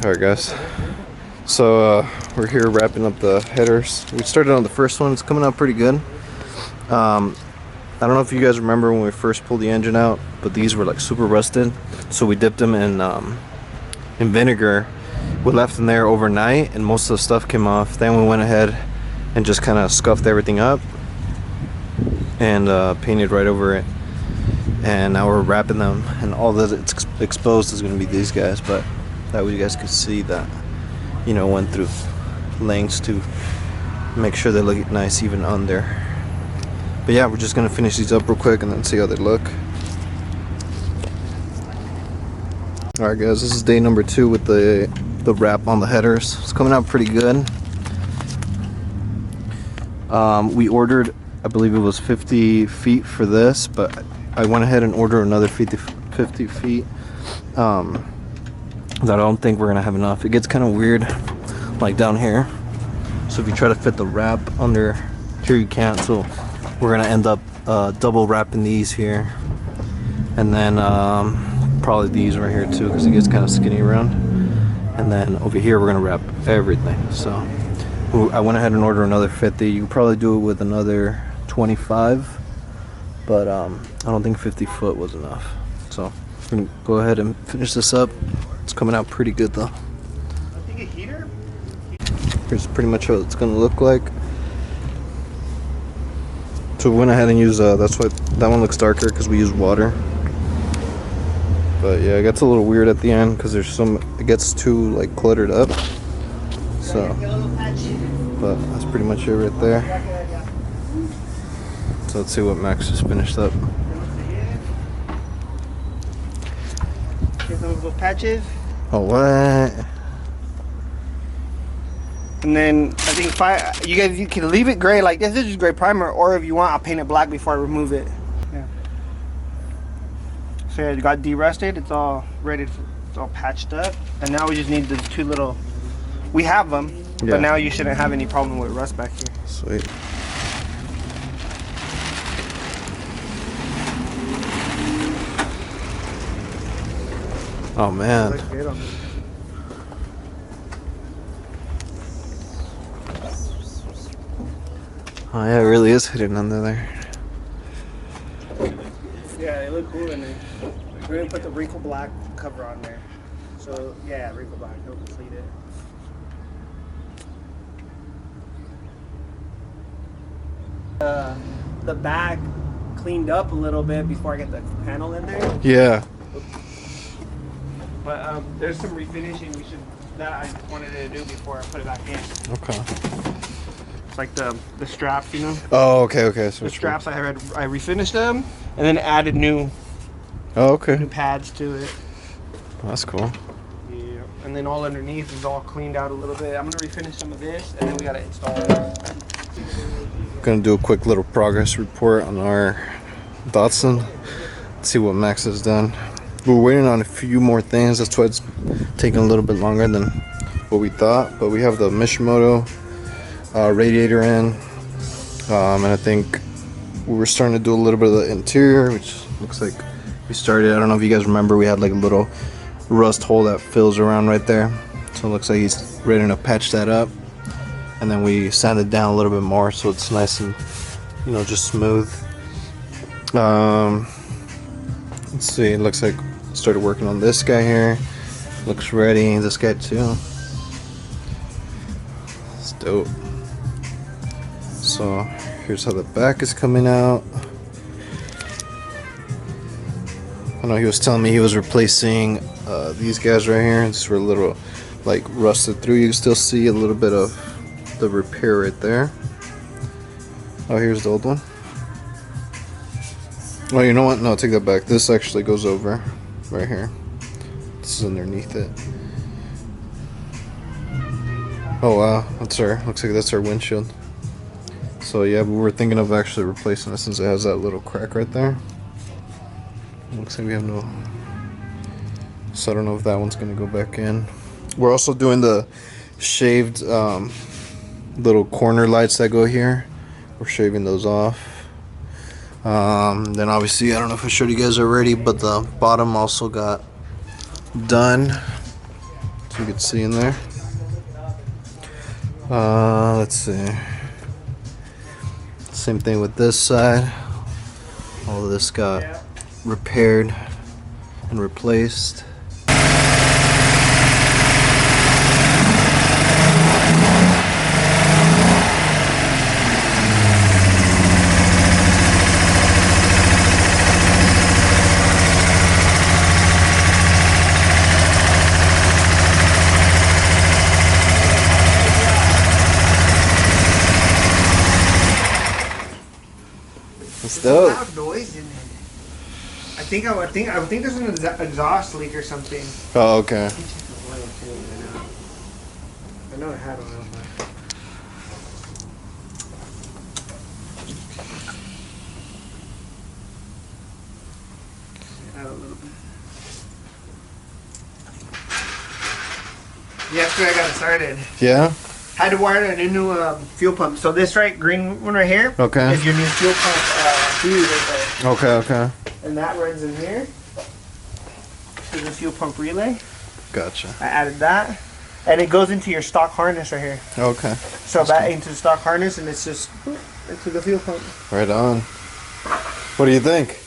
Alright guys, so we're here wrapping up the headers. We started on the first one. It's coming out pretty good. I don't know if you guys remember when we first pulled the engine out, but these were like super rusted, so we dipped them in vinegar. We left them there overnight and most of the stuff came off. Then we went ahead and just kind of scuffed everything up and painted right over it, and now we're wrapping them, and all that it's exposed is going to be these guys, but that way you guys could see that, you know, went through lengths to make sure they look nice even on there. But yeah, we're just gonna finish these up real quick and then see how they look. Alright guys, this is day number 2 with the wrap on the headers. It's coming out pretty good. We ordered, I believe it was 50 feet for this, but I went ahead and ordered another 50 feet. That I don't think we're gonna have enough. It gets kind of weird like down here, so if you try to fit the wrap under here you can't, so we're gonna end up double wrapping these here, and then probably these right here too, because it gets kind of skinny around, and then over here we're gonna wrap everything. So I went ahead and ordered another 50. You can probably do it with another 25, but I don't think 50 foot was enough, so we're gonna go ahead and finish this up. It's coming out pretty good though. Here's pretty much what it's gonna look like. So we went ahead and used that's why that one looks darker, because we use water. But yeah, it gets a little weird at the end because there's it gets too like cluttered up. So, but that's pretty much it right there. So let's see what Max just finished up. Here's those little patches. Oh, what? And then I think you can leave it gray like this. This is gray primer, or if you want, I'll paint it black before I remove it. Yeah. So yeah, it got de-rusted. It's all ready. It's all patched up, and now we just need the 2 little. We have them, yeah. But now you shouldn't have any problem with rust back here. Sweet. Oh man. Oh yeah, it really is hidden under there. Yeah, they look cool in there. We're gonna put the wrinkle black cover on there. So yeah, wrinkle black, it'll complete it. The back cleaned up a little bit before I get the panel in there. Yeah. But there's some refinishing that I wanted to do before I put it back in. Okay. It's like the straps, you know. Oh, okay. So the straps I refinished them and then added new. Oh, okay. New pads to it. That's cool. Yeah. And then all underneath is all cleaned out a little bit. I'm gonna refinish some of this, and then we gotta install it. Gonna do a quick little progress report on our Datsun. Let's see what Max has done. We're waiting on a few more things. That's why it's taking a little bit longer than what we thought. But we have the Mishimoto radiator in, and I think we were starting to do a little bit of the interior, which looks like we started. I don't know if you guys remember, we had like a little rust hole that fills around right there, so it looks like he's ready to patch that up, and then we sanded down a little bit more so it's nice and, you know, just smooth. Let's see, it looks like started working on this guy here. Looks ready. This guy too. It's dope. So here's how the back is coming out. I know he was telling me he was replacing these guys right here. These were a little like rusted through. You can still see a little bit of the repair right there. Oh, here's the old one. Oh, you know what? No, take that back. This actually goes over right here. This is underneath it. Oh wow, looks like that's our windshield. So yeah, but we're thinking of actually replacing it since it has that little crack right there. Looks like we have no, so I don't know if that one's gonna go back in. We're also doing the shaved little corner lights that go here. We're shaving those off. Then obviously, I don't know if I showed you guys already, but the bottom also got done. You can see in there. Let's see. Same thing with this side. All of this got repaired and replaced. It's dope. Loud noise in it. I think there's an exhaust leak or something. Oh, okay. I know it had oil, but add a little bit. Yesterday I got it started. Yeah. Had to wire a new fuel pump. So this green one right here, okay, is your new fuel pump fuse right there. Okay, okay. And that runs in here to the fuel pump relay. Gotcha. I added that, and it goes into your stock harness right here. Okay. So that's that into the stock harness, and it's just into the fuel pump. Right on. What do you think?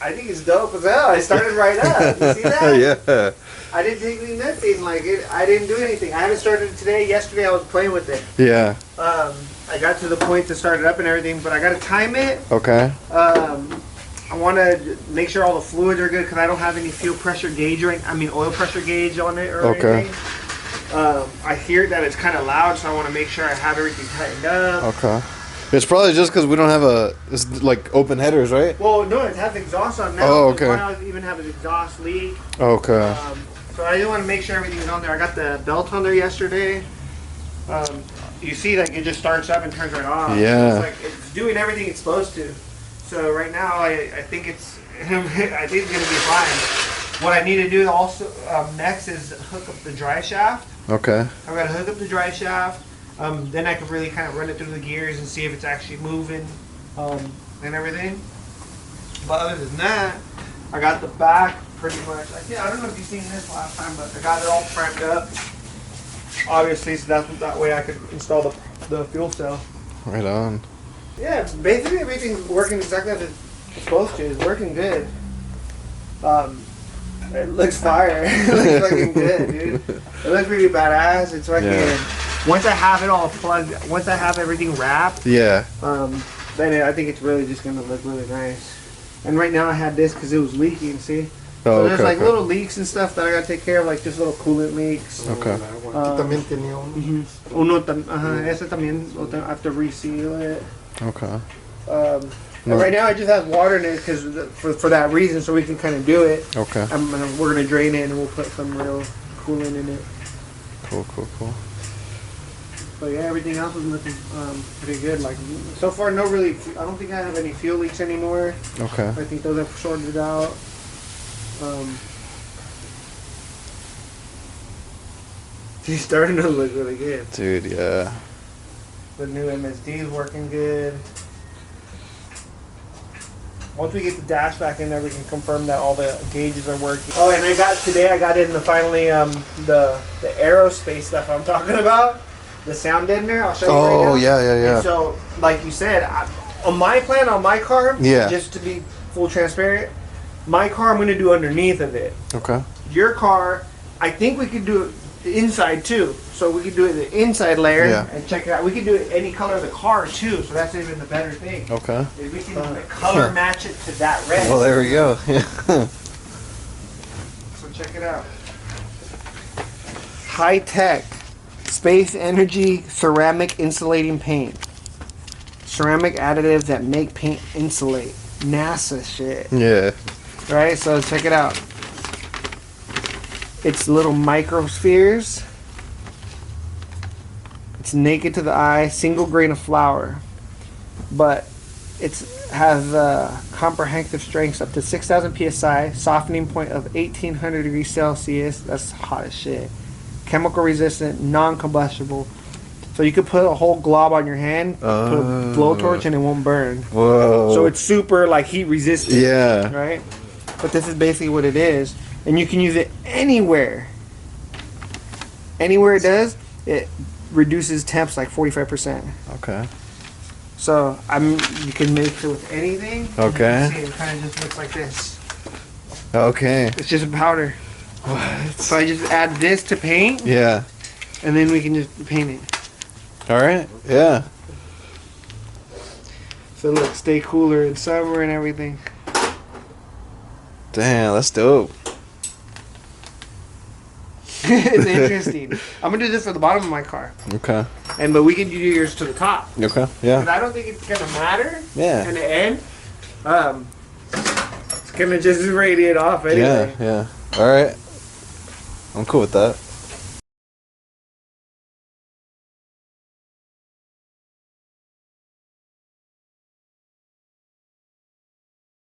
I think it's dope as hell. I started right up. You see that? Yeah. I didn't take any nothing like it. I didn't do anything. I haven't started it today. Yesterday I was playing with it. Yeah. I got to the point to start it up and everything, but I got to time it. Okay. I want to make sure all the fluids are good because I don't have any oil pressure gauge on it or anything. I hear that it's kind of loud, so I want to make sure I have everything tightened up. Okay. It's probably just because we don't have it's like open headers, right? Well, no, it has exhaust on now. Oh, okay. Why not even have an exhaust leak? Okay. So I just want to make sure everything's on there. I got the belt on there yesterday. You see, like it just starts up and turns right off. Yeah. It's like it's doing everything it's supposed to. So right now, I think it's gonna be fine. What I need to do also next is hook up the dry shaft. Okay. I'm gonna hook up the dry shaft. Then I can really kind of run it through the gears and see if it's actually moving and everything. But other than that, I got the back pretty much. I don't know if you've seen this last time, but I got it all primed up. Obviously, so that way I could install the fuel cell. Right on. Yeah, basically everything's working exactly as it's supposed to. It's working good. It looks fire. It looks fucking good, dude. It looks pretty badass. It's fucking. Yeah. Once I have it all plugged, once I have everything wrapped, yeah. Then I think it's really just gonna look really nice. And right now I had this because it was leaking. See. Oh, so there's okay, like little leaks and stuff that I gotta take care of, like just little coolant leaks. Okay. También tenía uno. Ese también I have to reseal it. Okay. And right now it just has water in it because for that reason, so we can kind of do it. Okay. We're gonna drain it and we'll put some real coolant in it. Cool. But yeah, everything else is looking pretty good. Like so far, I don't think I have any fuel leaks anymore. Okay. I think those have sorted out. He's starting to look really good. Dude, yeah. The new MSD is working good. Once we get the dash back in there, we can confirm that all the gauges are working. Oh, and today I got in finally the aerospace stuff I'm talking about. The sound deadener. I'll show you right now. Oh, yeah. And so, like you said, on my plan on my car, just to be full transparent, my car I'm going to do underneath of it. Okay. Your car, I think we could do it the inside too. So we could do it the inside layer and check it out. We could do it any color of the car too. So that's even the better thing. Okay. Is we can color match it to that red. Well, there we go. So check it out. High tech, space energy ceramic insulating paint. Ceramic additives that make paint insulate. NASA shit. Yeah. Right, so check it out. It's little microspheres. It's naked to the eye, single grain of flour, but it has comprehensive strengths up to 6,000 psi, softening point of 1,800 degrees Celsius. That's hot as shit. Chemical resistant, non-combustible. So you could put a whole glob on your hand, put a blowtorch, and it won't burn. Whoa. So it's super like heat resistant. Yeah. Right. But this is basically what it is, and you can use it anywhere. Anywhere it does, it reduces temps like 45%. Okay. So you can make it with anything. Okay. See, it kind of just looks like this. Okay. It's just a powder. What? So I just add this to paint, Yeah. and then we can just paint it. All right. Yeah. So look, stay cooler in summer and everything. Damn, that's dope. It's interesting. I'm gonna do this at the bottom of my car, Okay. but we can do yours to the top. Okay. Because Yeah. I don't think it's gonna matter. Yeah. In the end, it's gonna just radiate off anyway. Yeah. Yeah. All right. I'm cool with that.